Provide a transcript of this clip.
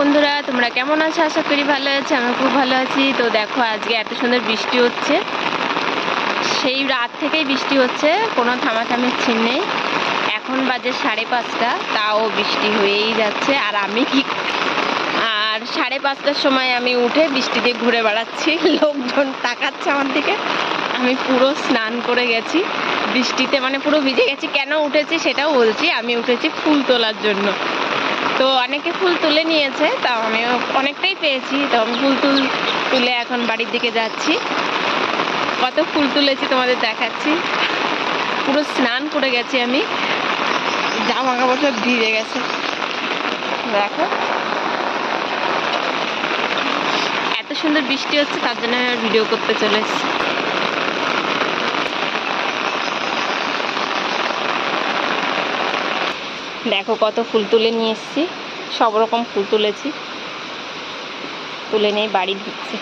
বন্ধুরা, তোমরা কেমন আছো? আশা করি ভালো আছো। আমি খুব ভালো আছি। তো দেখো, আজকে এত সুন্দর বৃষ্টি হচ্ছে, সেই রাত থেকেই বৃষ্টি হচ্ছে, কোনো থামাথামির ছিন নেই। এখন বাজে 5:30, তাও বৃষ্টি হয়েই যাচ্ছে। আর 5:30টার সময় আমি উঠে বৃষ্টিতে ঘুরে বেড়াচ্ছি, লোকজন তাকাচ্ছে আমার দিকে। আমি পুরো স্নান করে গেছি বৃষ্টিতে, মানে পুরো ভিজে গেছি। কেন উঠেছি সেটাও বলছি। আমি উঠেছি ফুল তোলার জন্য। তো অনেকে ফুল তুলে নিয়েছে, তাও আমিও অনেকটাই পেয়েছি। তো আমি ফুল তুলে এখন বাড়ির দিকে যাচ্ছি। কত ফুল তুলেছি তোমাদের দেখাচ্ছি। পুরো স্নান করে গেছি আমি, জামা কাপড় সব ভিজে গেছে। দেখো, এত সুন্দর বৃষ্টি হচ্ছে, তার জন্য আমি ভিডিও করতে চলে এসেছি। দেখো কত ফুল তুলে নিয়ে এসেছি, সব রকম ফুল তুলেছি, তুলে নিয়ে বাড়ি ঢুকছি।